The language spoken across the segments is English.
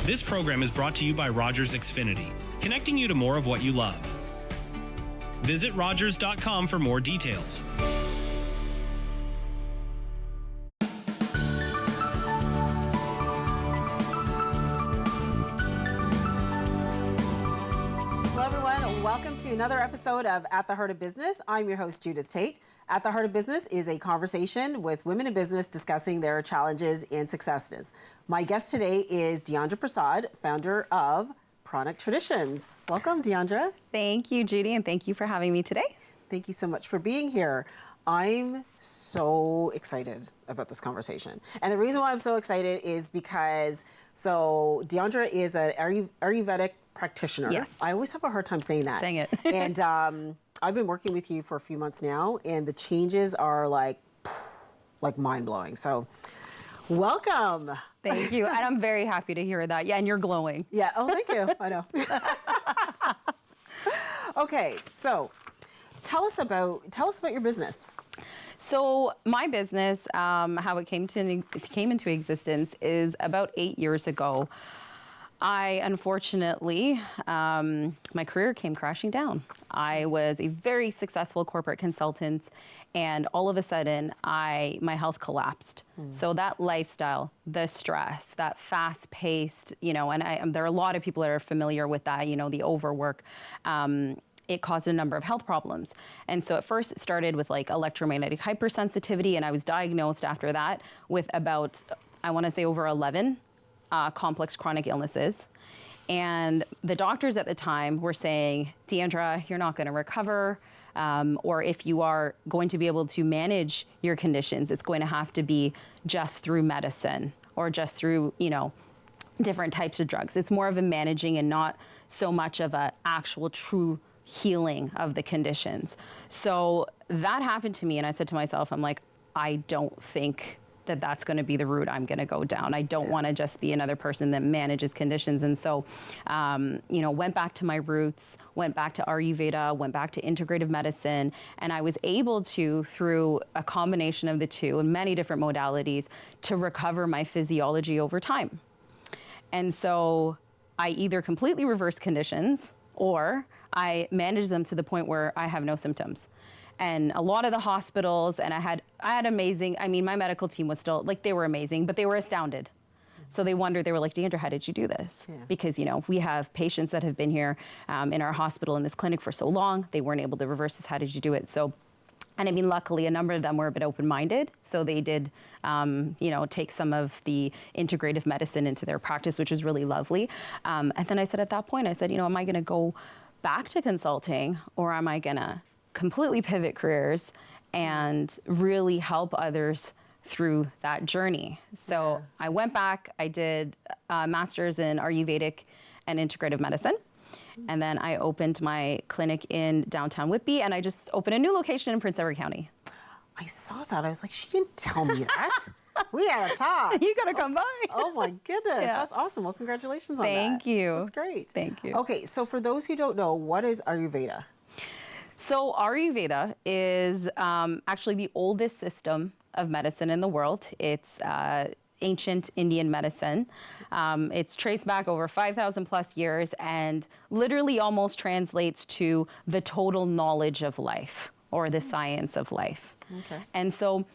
This program is brought to you by Rogers Xfinity, connecting you to more of what you love. Visit Rogers.com for more details. Hello, everyone. Welcome to another episode of At the Heart of Business. I'm your host, Judith Tate. At the Heart of Business is a conversation with women in business discussing their challenges and successes. My guest today is Diandra Persaud, founder of Chronic Traditions. Welcome, Diandra. Thank you, Judy, and thank you for having me today. Thank you so much for being here. I'm so excited about this conversation. And the reason why I'm so excited is because, Diandra is an Ayurvedic practitioner. Yes. I always have a hard time saying that. Saying it. And I've been working with you for a few months now, and the changes are like mind-blowing. So welcome. Thank you. And I'm very happy to hear that. Yeah, and you're glowing. Yeah. Oh, thank you. I know. Okay. So tell us about your business. So my business, how it came into existence is about 8 years ago. I unfortunately, my career came crashing down. I was a very successful corporate consultant, and all of a sudden, my health collapsed. So that lifestyle, the stress, that fast-paced, and there are a lot of people that are familiar with that, the overwork. It caused a number of health problems. And so at first it started with like electromagnetic hypersensitivity, and I was diagnosed after that with about, I want to say over 11 complex chronic illnesses. And the doctors at the time were saying, Diandra, you're not going to recover. Or if you are going to be able to manage your conditions, it's going to have to be just through medicine or just through, different types of drugs. It's more of a managing and not so much of a actual true healing of the conditions. So that happened to me, and I said to myself, I'm like, I don't think that that's going to be the route I'm going to go down. I don't want to just be another person that manages conditions. And so, went back to my roots, went back to Ayurveda, went back to integrative medicine, and I was able to, through a combination of the two and many different modalities, to recover my physiology over time. And so I either completely reverse conditions or I manage them to the point where I have no symptoms. And a lot of the hospitals, and I had amazing, my medical team was still, they were amazing, but they were astounded. So they wondered, they were like, Diandra, how did you do this? Yeah. Because, we have patients that have been here in our hospital, in this clinic for so long, they weren't able to reverse this, how did you do it? So, and luckily a number of them were a bit open-minded. So they did, take some of the integrative medicine into their practice, which was really lovely. And then I said at that point, am I gonna go back to consulting, or am I gonna completely pivot careers and really help others through that journey? So I went back, I did a master's in Ayurvedic and integrative medicine. And then I opened my clinic in downtown Whitby, and I just opened a new location in Prince Edward County. I saw that. I was like, she didn't tell me that. We gotta talk. You gotta come by. Oh my goodness, Yeah. That's awesome. Well, congratulations on that. Thank you. That's great. Thank you. Okay, so for those who don't know, what is Ayurveda? So Ayurveda is actually the oldest system of medicine in the world. It's ancient Indian medicine. It's traced back over 5,000 plus years and literally almost translates to the total knowledge of life or the science of life. Okay. And so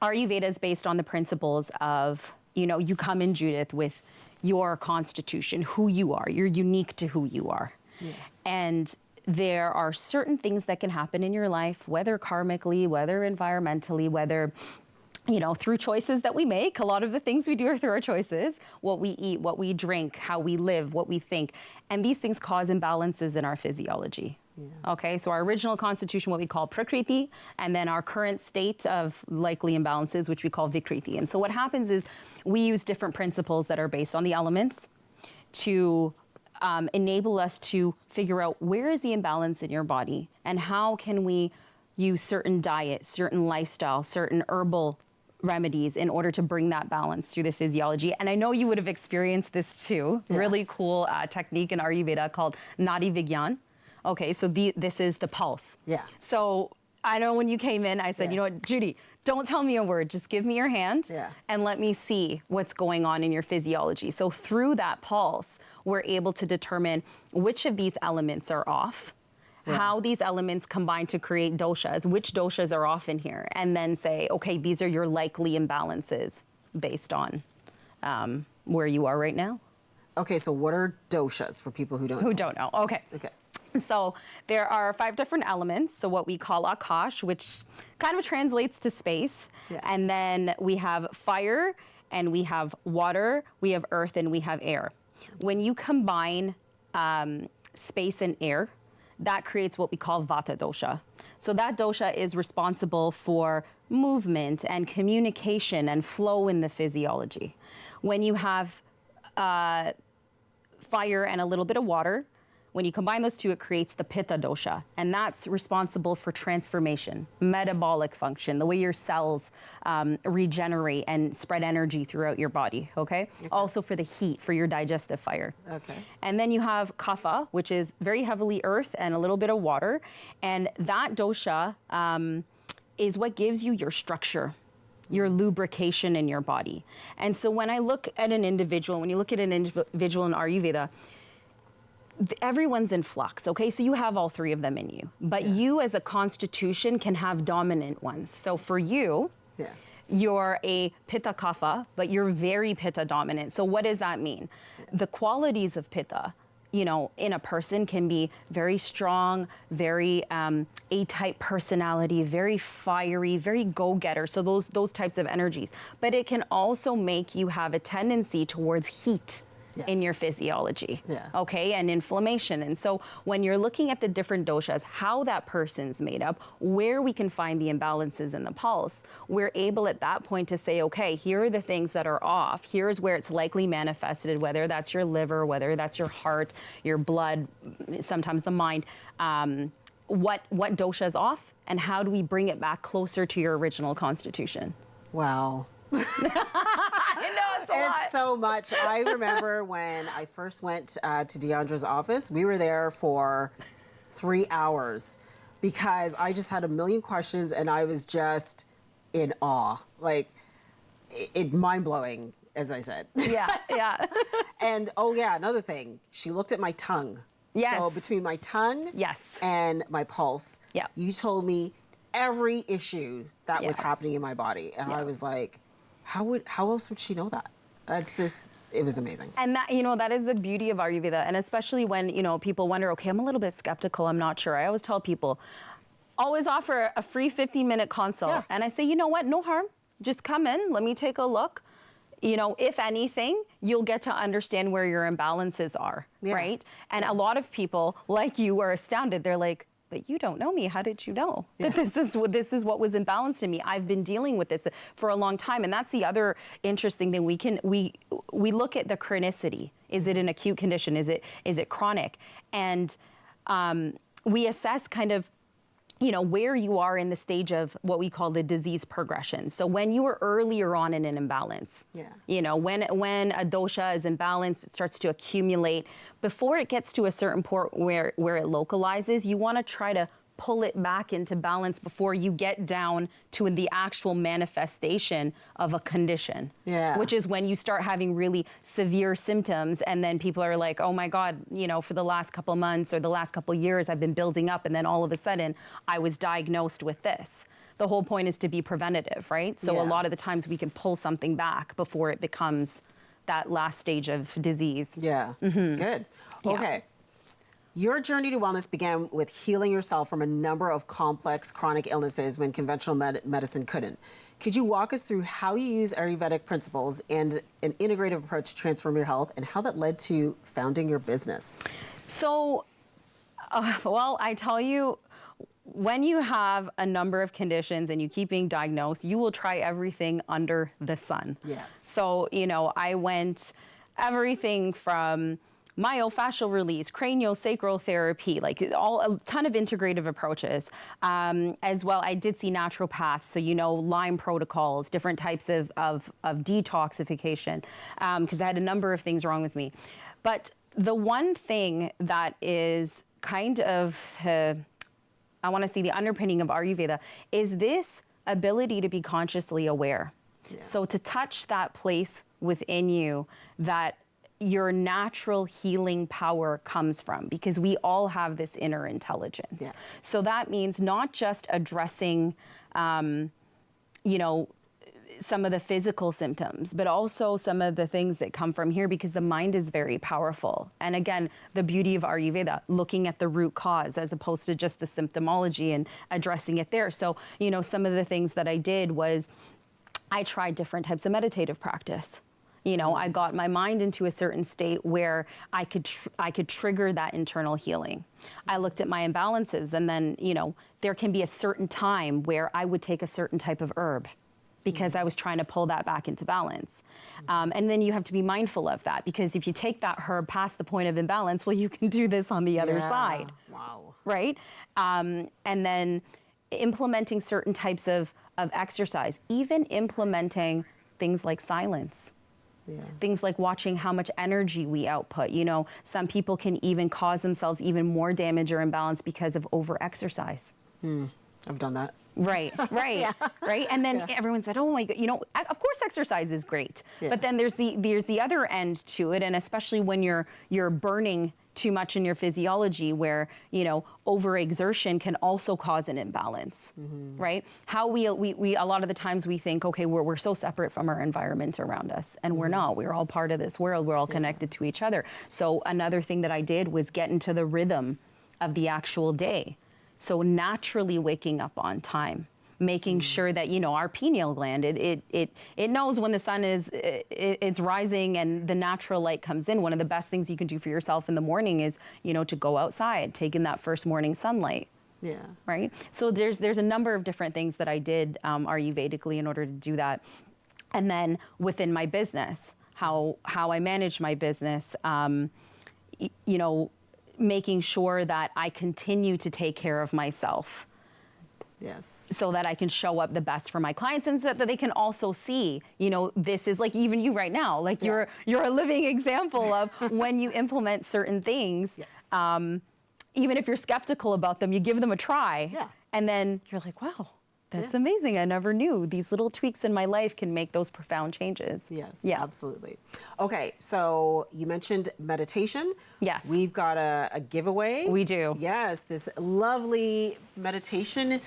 Ayurveda is based on the principles of, you come in, Judith, with your constitution, who you are. You're unique to who you are. Yeah. And there are certain things that can happen in your life, whether karmically, whether environmentally, whether through choices that we make. A lot of the things we do are through our choices, what we eat, what we drink, how we live, what we think. And these things cause imbalances in our physiology. Yeah. Okay, so our original constitution, what we call prakriti, and then our current state of likely imbalances, which we call vikriti. And so what happens is we use different principles that are based on the elements to enable us to figure out where is the imbalance in your body and how can we use certain diets, certain lifestyle, certain herbal remedies in order to bring that balance through the physiology. And I know you would have experienced this too. Yeah. Really cool technique in Ayurveda called Nadi Vigyan. Okay, so this is the pulse. Yeah. So I know when you came in, I said, you know what, Judy, Don't tell me a word. Just give me your hand and let me see what's going on in your physiology. So through that pulse, we're able to determine which of these elements are off, how these elements combine to create doshas, which doshas are off in here, and then say, okay, these are your likely imbalances based on where you are right now. Okay, so what are doshas for people who don't know? Okay. Okay. So there are 5 different elements. So what we call akash, which kind of translates to space. Yeah. And then we have fire, and we have water, we have earth, and we have air. When you combine space and air, that creates what we call vata dosha. So that dosha is responsible for movement and communication and flow in the physiology. When you have fire and a little bit of water, when you combine those two, it creates the pitta dosha, and that's responsible for transformation, metabolic function, the way your cells regenerate and spread energy throughout your body, okay? Also for the heat, for your digestive fire. Okay. And then you have kapha, which is very heavily earth and a little bit of water, and that dosha is what gives you your structure, your lubrication in your body. And so when I look at an individual, when you look at an individual in Ayurveda, everyone's in flux, okay? So you have all 3 of them in you, but you as a constitution can have dominant ones. So for you, you're a pitta kapha, but you're very pitta dominant. So what does that mean? The qualities of pitta, you know, in a person can be very strong, very A-type personality, very fiery, very go-getter. So those types of energies. But it can also make you have a tendency towards heat. In your physiology, okay, and inflammation. And so when you're looking at the different doshas, how that person's made up, where we can find the imbalances in the pulse, we're able at that point to say, okay, here are the things that are off. Here's where it's likely manifested, whether that's your liver, whether that's your heart, your blood, sometimes the mind. What dosha is off, and how do we bring it back closer to your original constitution? Wow. I know, it's a lot. It's so much. I remember when I first went to Diandra's office, we were there for 3 hours because I just had a million questions and I was just in awe. Like, it mind-blowing, as I said. Yeah. And, another thing, she looked at my tongue. Yes. So between my tongue and my pulse, you told me every issue that was happening in my body. And I was like, how else would she know that? That's just, it was amazing. And that, you know, that is the beauty of Ayurveda. And especially when, you know, people wonder, okay, I'm a little bit skeptical, I'm not sure. I always tell people, always offer a free 15-minute consult. Yeah. And I say, you know what, no harm. Just come in, let me take a look. You know, if anything, you'll get to understand where your imbalances are, right? And a lot of people, like you, are astounded. They're like, but you don't know me. How did you know that this is what was imbalanced in me? I've been dealing with this for a long time. And that's the other interesting thing. We look at the chronicity. Is it an acute condition? Is it chronic? And we assess kind of, you know, where you are in the stage of what we call the disease progression. So when you are earlier on in an imbalance, you know, when a dosha is imbalanced, it starts to accumulate. Before it gets to a certain point where it localizes, you want to try to pull it back into balance before you get down to the actual manifestation of a condition. Which is when you start having really severe symptoms, and then people are like, oh my God, you know, for the last couple of months or the last couple of years, I've been building up, and then all of a sudden I was diagnosed with this. The whole point is to be preventative, right? So a lot of the times we can pull something back before it becomes that last stage of disease. It's good. Okay. Your journey to wellness began with healing yourself from a number of complex chronic illnesses when conventional medicine couldn't. Could you walk us through how you use Ayurvedic principles and an integrative approach to transform your health, and how that led to founding your business? So, well, I tell you, when you have a number of conditions and you keep being diagnosed, you will try everything under the sun. So, you know, I went everything from myofascial release, craniosacral therapy, like a ton of integrative approaches. As well, I did see naturopaths, so, you know, Lyme protocols, different types of detoxification, because I had a number of things wrong with me. But the one thing that is kind of, I want to say the underpinning of Ayurveda is this ability to be consciously aware. Yeah. So to touch that place within you that your natural healing power comes from, because we all have this inner intelligence. Yeah. So that means not just addressing, some of the physical symptoms, but also some of the things that come from here, because the mind is very powerful. And again, the beauty of Ayurveda, looking at the root cause as opposed to just the symptomology and addressing it there. So, some of the things that I did was I tried different types of meditative practice. I got my mind into a certain state where I could trigger that internal healing. I looked at my imbalances, and then, there can be a certain time where I would take a certain type of herb, because I was trying to pull that back into balance. And then you have to be mindful of that, because if you take that herb past the point of imbalance, well, you can do this on the other side. Wow. Right? And then implementing certain types of exercise, even implementing things like silence. Yeah. Things like watching how much energy we output. Some people can even cause themselves even more damage or imbalance because of over-exercise. I've done that. Right. Yeah. Right. And then everyone said, "Oh my God, of course exercise is great." Yeah. But then there's the other end to it, and especially when you're burning too much in your physiology, where overexertion can also cause an imbalance. Right? How we a lot of the times we think, okay, we're so separate from our environment around us, and we're not. We're all part of this world. We're all connected to each other. So another thing that I did was get into the rhythm of the actual day. So naturally waking up on time, making sure that, our pineal gland, it knows when the sun it's rising and the natural light comes in. One of the best things you can do for yourself in the morning is, to go outside, take in that first morning sunlight. Yeah. Right? So there's a number of different things that I did Ayurvedically in order to do that. And then within my business, how I managed my business, making sure that I continue to take care of myself. Yes. So that I can show up the best for my clients, and so that they can also see, this is like even you right now, like you're a living example of when you implement certain things. Yes. Even if you're skeptical about them, you give them a try. Yeah. And then you're like, wow, that's amazing. I never knew these little tweaks in my life can make those profound changes. Yes, yeah. Absolutely. Okay, so you mentioned meditation. Yes. We've got a giveaway. We do. Yes, this lovely meditation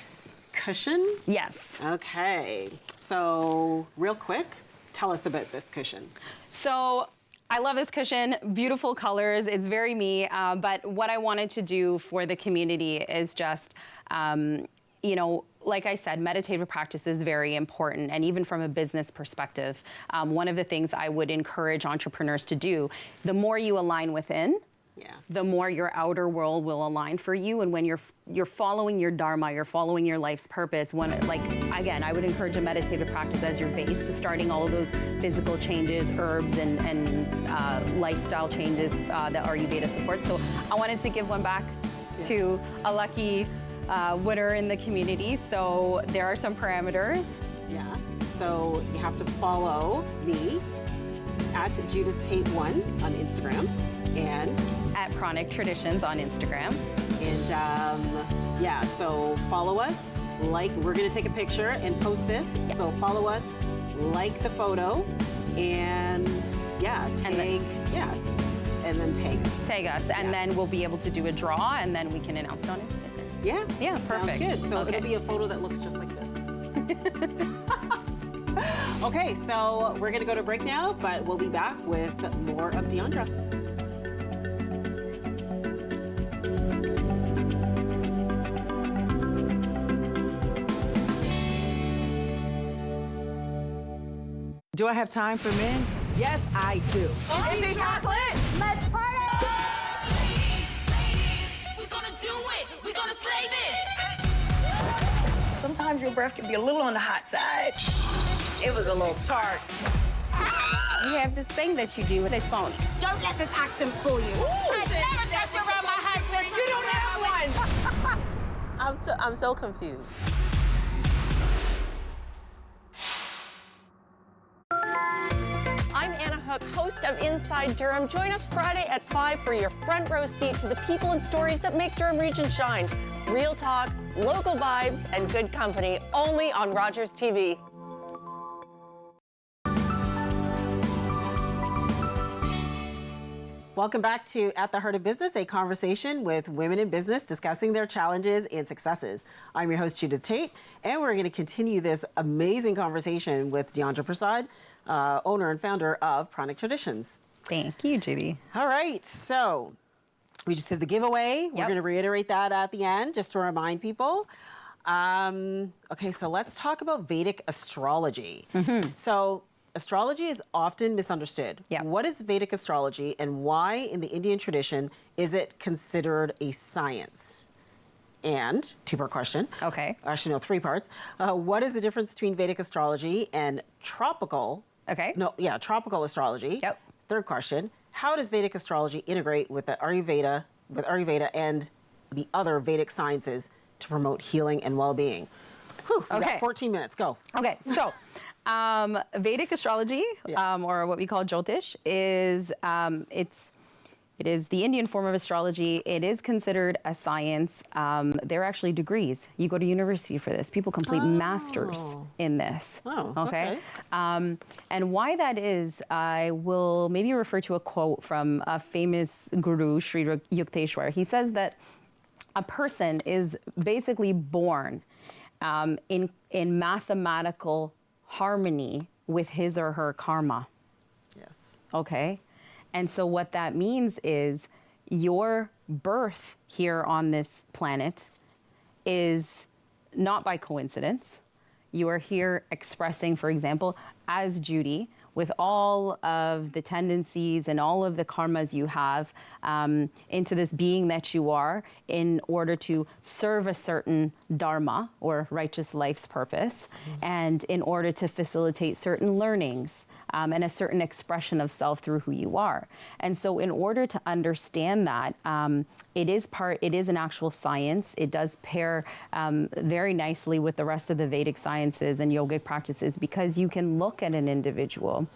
cushion. Yes. Okay, so real quick, tell us about this cushion. So I love this cushion, beautiful colors, it's very me, but what I wanted to do for the community is just, like I said, meditative practice is very important, and even from a business perspective, one of the things I would encourage entrepreneurs to do, the more you align within, the more your outer world will align for you. And when you're following your dharma, you're following your life's purpose, again, I would encourage a meditative practice as your base to starting all of those physical changes, herbs, and lifestyle changes that Ayurveda supports. So I wanted to give one back to a lucky winner in the community. So there are some parameters. Yeah. So you have to follow me at Judith Tate 1 on Instagram and at Chronic Traditions on Instagram. And so follow us. We're gonna take a picture and post this. Yeah. So follow us, like the photo, and and then tag us. Tag us, and then we'll be able to do a draw, and then we can announce it on Instagram. Yeah. Yeah, perfect. Sounds good. So it'll be a photo that looks just like this. Okay, so we're gonna go to break now, but we'll be back with more of Diandra. Do I have time for men? Yes, I do. Is it chocolate? Let's party! Ladies, we're gonna do it. We're gonna slay this. Sometimes your breath can be a little on the hot side. It was a little tart. You have this thing that you do with this phone. Don't let this accent fool you. I never trust you around my husband. You don't have one. I'm so confused. I'm Anna Hook, host of Inside Durham. Join us Friday at 5 for your front row seat to the people and stories that make Durham Region shine. Real talk, local vibes, and good company only on Rogers TV. Welcome back to At the Heart of Business, a conversation with women in business discussing their challenges and successes. I'm your host, Judith Tate, and we're going to continue this amazing conversation with Diandra Persaud, owner and founder of Pranic Traditions. Thank you, Judy. All right, so we just did the giveaway. We're going to reiterate that at the end, just to remind people. Okay, so let's talk about Vedic astrology. So astrology is often misunderstood. What is Vedic astrology, and why in the Indian tradition is it considered a science? And two-part question. Okay. Actually, no, three parts. What is the difference between Vedic astrology and tropical? Tropical astrology. Third question. How does Vedic astrology integrate with the Ayurveda, and the other Vedic sciences to promote healing and well-being? Whew, we got 14 minutes. Go. Okay, so Vedic astrology, or what we call Jyotish, is it is the Indian form of astrology. It is considered a science. They're actually degrees. You go to university for this. People complete masters in this. Okay. And why that is, I will maybe refer to a quote from a famous guru, Sri Yukteswar. He says that a person is basically born in mathematical harmony with his or her karma. Okay. And so what that means is your birth here on this planet is not by coincidence. You are here expressing, for example, as Judy, with all of the tendencies and all of the karmas you have into this being that you are, in order to serve a certain dharma or righteous life's purpose, and in order to facilitate certain learnings and a certain expression of self through who you are. And so in order to understand that, it is an actual science. It does pair very nicely with the rest of the Vedic sciences and yogic practices, because you can look at an individual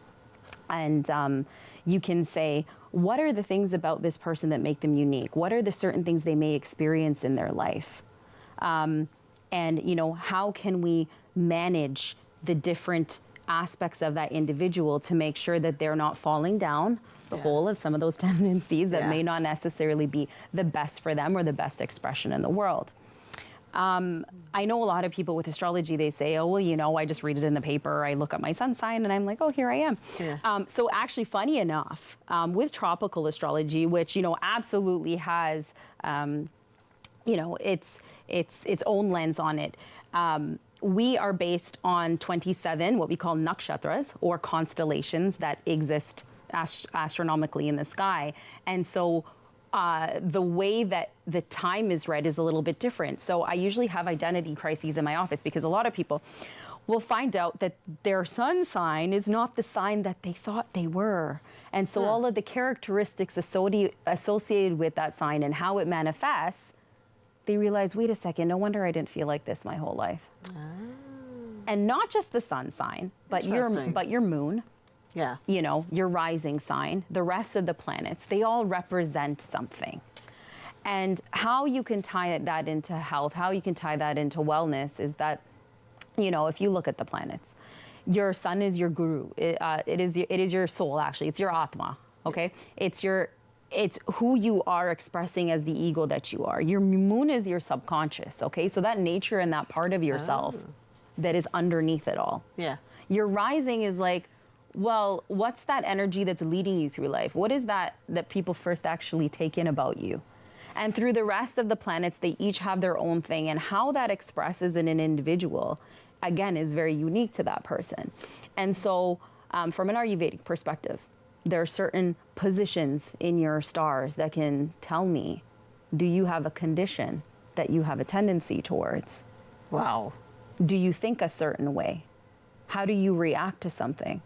and you can say, what are the things about this person that make them unique? What are the certain things they may experience in their life? And, you know, how can we manage the different aspects of that individual to make sure that they're not falling down the hole of some of those tendencies that may not necessarily be the best for them or the best expression in the world. I know a lot of people with astrology, they say, oh, well, you know, I just read it in the paper. I look at my sun sign and I'm like, oh, here I am. So actually, funny enough, with tropical astrology, which, you know, absolutely has, you know, its own lens on it. We are based on 27, what we call nakshatras, or constellations that exist astronomically in the sky. And so the way that the time is read is a little bit different. So I usually have identity crises in my office, because a lot of people will find out that their sun sign is not the sign that they thought they were. And so all of the characteristics associated with that sign and how it manifests, they realize, wait a second, no wonder I didn't feel like this my whole life. And not just the sun sign, but your moon, you know, your rising sign, the rest of the planets, they all represent something. And how you can tie that into health, how you can tie that into wellness is that, you know, if you look at the planets, your sun is your guru. It is your soul, actually. It's your atma, okay? It's who you are expressing as the ego that you are. Your moon is your subconscious, okay? So that nature and that part of yourself that is underneath it all. Your rising is like, well, what's that energy that's leading you through life? What is that people first actually take in about you? And through the rest of the planets, they each have their own thing, and how that expresses in an individual, again, is very unique to that person. And so from an Ayurvedic perspective, there are certain positions in your stars that can tell me, do you have a condition that you have a tendency towards? Wow. Do you think a certain way? How do you react to something?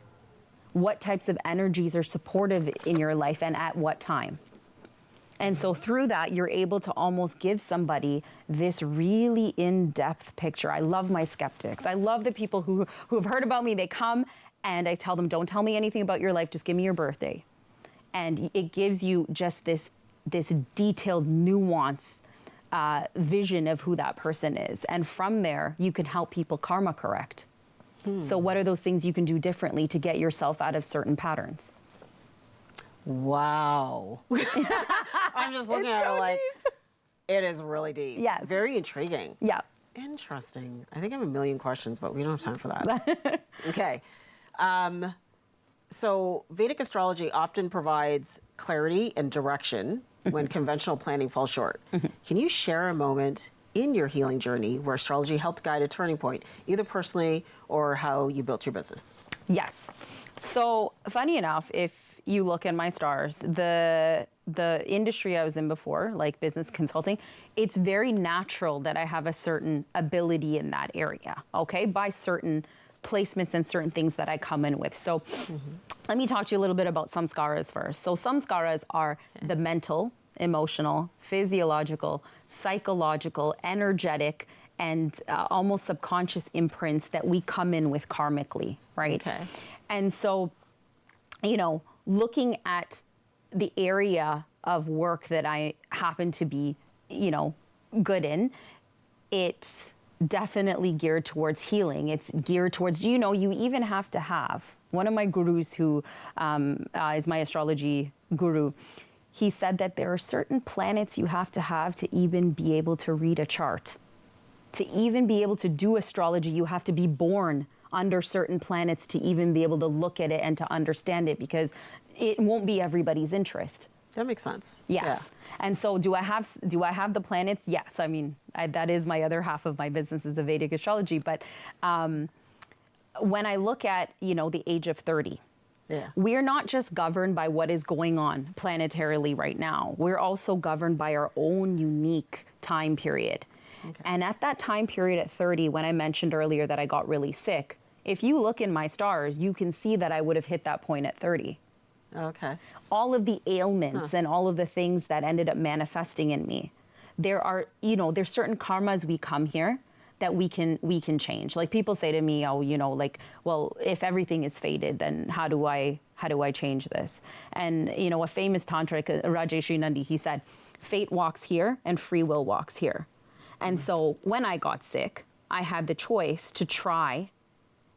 What types of energies are supportive in your life and at what time? And so through that, you're able to almost give somebody this really in-depth picture. I love my skeptics. I love the people who have heard about me. They come and I tell them, don't tell me anything about your life, just give me your birthday. And it gives you just this detailed nuance vision of who that person is. And from there, you can help people karma correct. So what are those things you can do differently to get yourself out of certain patterns? Wow. I'm just looking at it like, it is really deep. Yes. Very intriguing. Yeah. Interesting. I think I have a million questions, but we don't have time for that. Okay. So Vedic astrology often provides clarity and direction when conventional planning falls short. Can you share a moment in your healing journey where astrology helped guide a turning point, either personally or how you built your business? Yes. So funny enough, if you look at my stars, the industry I was in before, like business consulting, it's very natural that I have a certain ability in that area, okay, by certain placements and certain things that I come in with. So let me talk to you a little bit about samskaras first. So samskaras are the mental, emotional, physiological, psychological, energetic, and almost subconscious imprints that we come in with karmically, right? Okay. And so, you know, looking at the area of work that I happen to be, you know, good in, it's definitely geared towards healing. It's geared towards, you know, you even have to have, one of my gurus who is my astrology guru, he said that there are certain planets you have to even be able to read a chart. To even be able to do astrology, you have to be born under certain planets to even be able to look at it and to understand it, because it won't be everybody's interest. That makes sense. Yes. Yeah. And so do I have the planets? Yes. I mean, that is my other half of my business is the Vedic astrology. But when I look at, you know, the age of 30, we're not just governed by what is going on planetarily right now. We're also governed by our own unique time period. Okay. And at that time period at 30, when I mentioned earlier that I got really sick, if you look in my stars, you can see that I would have hit that point at 30. Okay. All of the ailments and all of the things that ended up manifesting in me, there are, you know, there's certain karmas we come here that we can change. Like people say to me, oh, you know, like, well, if everything is fated, then how do I change this? And, you know, a famous tantric, Rajeshri Nandi, he said, fate walks here and free will walks here. And so when I got sick, I had the choice to try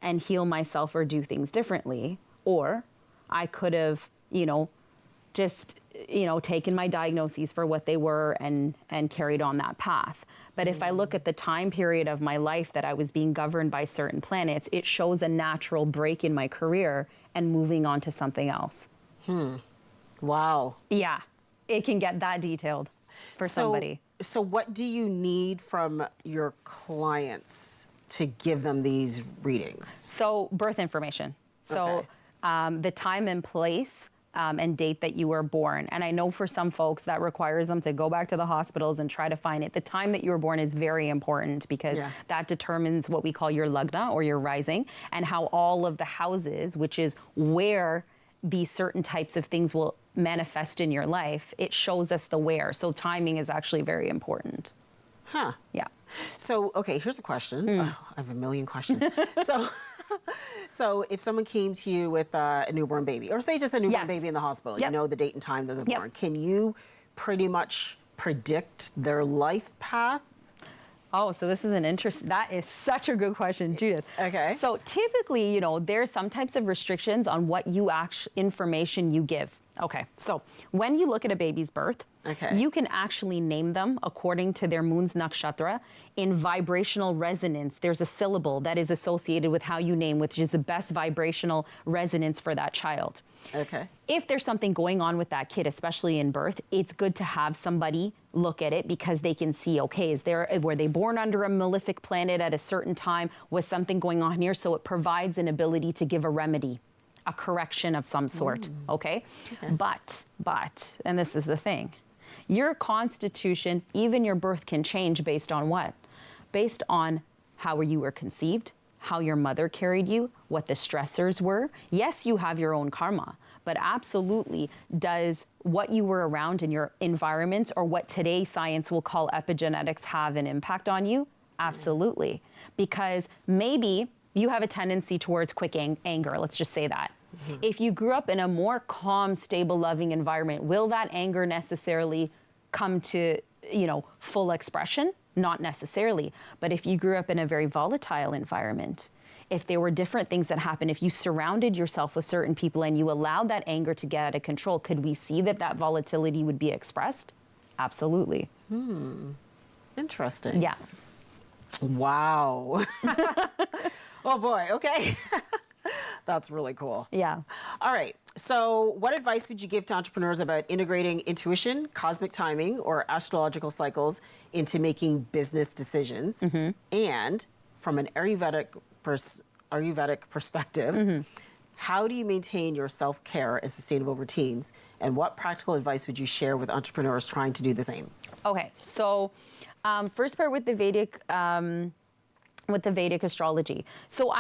and heal myself or do things differently, or I could have, you know, just, you know, taken my diagnoses for what they were and carried on that path. But if I look at the time period of my life that I was being governed by certain planets, it shows a natural break in my career and moving on to something else. Wow. Yeah, it can get that detailed for somebody. So what do you need from your clients to give them these readings? So birth information. So the time and place and date that you were born. And I know for some folks that requires them to go back to the hospitals and try to find it. The time that you were born is very important because that determines what we call your lagna or your rising, and how all of the houses, which is where these certain types of things will manifest in your life, it shows us the where. So timing is actually very important. Huh. Yeah. So, okay, here's a question. Oh, I have a million questions. So if someone came to you with a newborn baby, or say just a newborn baby in the hospital, you know the date and time that they're born, can you pretty much predict their life path? Oh, so this is that is such a good question, Judith. Okay. So typically, you know, there's some types of restrictions on what information you give. Okay, so when you look at a baby's birth, you can actually name them according to their moon's nakshatra. In vibrational resonance, there's a syllable that is associated with how you name, which is the best vibrational resonance for that child. Okay. If there's something going on with that kid, especially in birth, it's good to have somebody look at it because they can see, okay, were they born under a malefic planet at a certain time? Was something going on here? So it provides an ability to give a remedy, a correction of some sort, okay? But, and this is the thing, your constitution, even your birth can change based on what? Based on how you were conceived, how your mother carried you, what the stressors were. Yes, you have your own karma, but absolutely does what you were around in your environments, or what today science will call epigenetics, have an impact on you? Absolutely. Because maybe you have a tendency towards quick anger, let's just say that. If you grew up in a more calm, stable, loving environment, will that anger necessarily come to, full expression? Not necessarily. But if you grew up in a very volatile environment, if there were different things that happened, if you surrounded yourself with certain people and you allowed that anger to get out of control, could we see that volatility would be expressed? Absolutely. Interesting. Yeah. Wow. Oh boy, okay. That's really cool. Yeah. All right. So what advice would you give to entrepreneurs about integrating intuition, cosmic timing, or astrological cycles into making business decisions? And from an Ayurvedic perspective, how do you maintain your self-care and sustainable routines? And what practical advice would you share with entrepreneurs trying to do the same? Okay. So first part with the Vedic astrology. So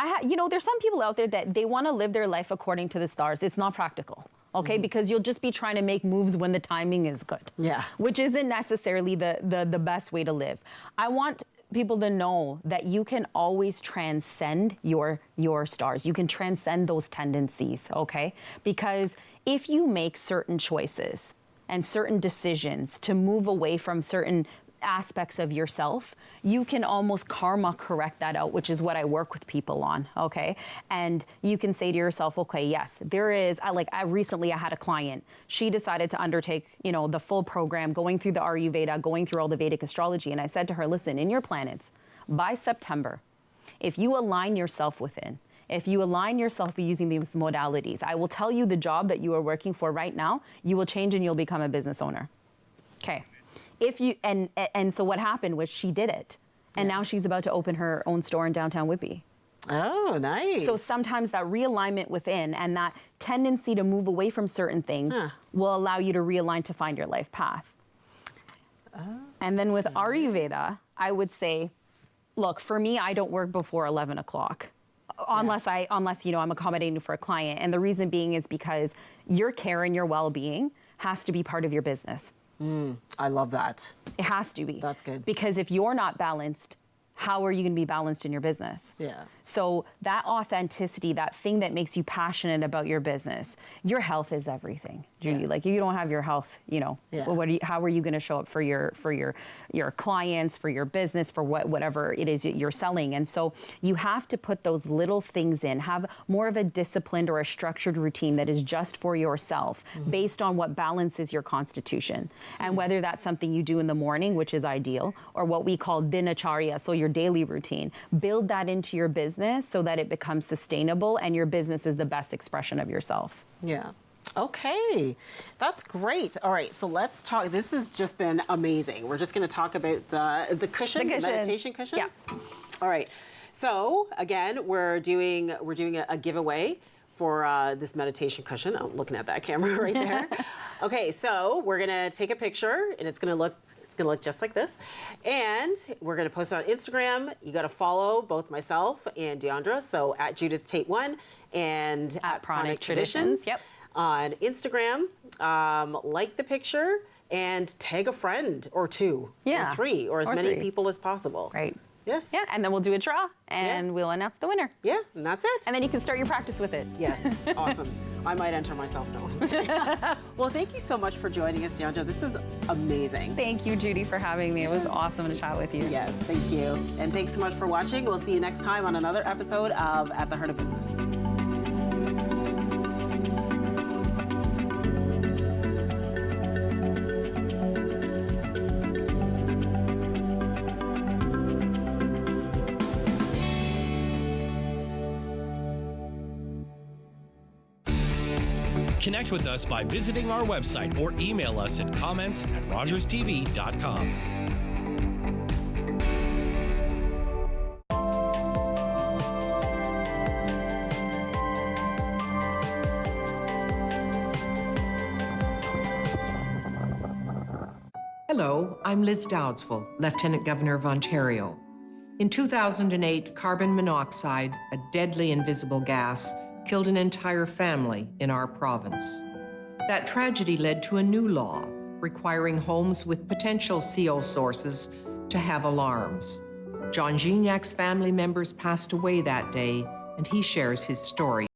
there's some people out there that they want to live their life according to the stars. It's not practical, okay? Because you'll just be trying to make moves when the timing is good. Yeah. Which isn't necessarily the best way to live. I want people to know that you can always transcend your stars. You can transcend those tendencies, okay? Because if you make certain choices and certain decisions to move away from certain aspects of yourself, you can almost karma correct that out, which is what I work with people on, okay? And you can say to yourself, okay, yes, there is, I recently had a client, she decided to undertake, the full program, going through the Ayurveda, going through all the Vedic astrology, and I said to her, listen, in your planets, by September, if you align yourself within, if you align yourself using these modalities, I will tell you the job that you are working for right now, you will change and you'll become a business owner. Okay. And so what happened was she did it, and now she's about to open her own store in downtown Whitby. Oh, nice. So sometimes that realignment within and that tendency to move away from certain things will allow you to realign to find your life path. And then with Ayurveda, I would say, look, for me, I don't work before 11 o'clock. Unless I'm accommodating for a client. And the reason being is because your care and your well-being has to be part of your business. I love that. It has to be. That's good. Because if you're not balanced, how are you going to be balanced in your business? Yeah. So that authenticity, that thing that makes you passionate about your business, your health is everything, Judy. Like if you don't have your health, how are you going to show up for your clients, for your business, for whatever it is you're selling? And so you have to put those little things in, have more of a disciplined or a structured routine that is just for yourself, based on what balances your constitution, and whether that's something you do in the morning, which is ideal, or what we call dinacharya, so your daily routine. Build that into your business so that it becomes sustainable and your business is the best expression of yourself. Yeah. Okay, that's great. All right, so let's talk. This has just been amazing. We're just going to talk about the cushion, the meditation cushion. Yeah. All right. So again, we're doing a giveaway for this meditation cushion. I'm looking at that camera right there. Okay, so we're going to take a picture, and it's going to look just like this. And we're going to post it on Instagram. You got to follow both myself and Diandra. So at Judith Tate 1 and at Pranic Traditions. Yep. On Instagram. Like the picture and tag a friend or two or three or as many people as possible. Right. Yes. Yeah, and then we'll do a draw and we'll announce the winner. Yeah, and that's it. And then you can start your practice with it. Yes, awesome. I might enter myself now. Well, thank you so much for joining us, Diandra. This is amazing. Thank you, Judy, for having me. It was awesome to chat with you. Yes, thank you. And thanks so much for watching. We'll see you next time on another episode of At the Heart of Business. Connect with us by visiting our website or email us at comments@rogerstv.com. Hello, I'm Liz Dowdswell, Lieutenant Governor of Ontario. In 2008, carbon monoxide, a deadly invisible gas, killed an entire family in our province. That tragedy led to a new law requiring homes with potential CO sources to have alarms. John Gignac's family members passed away that day, and he shares his story.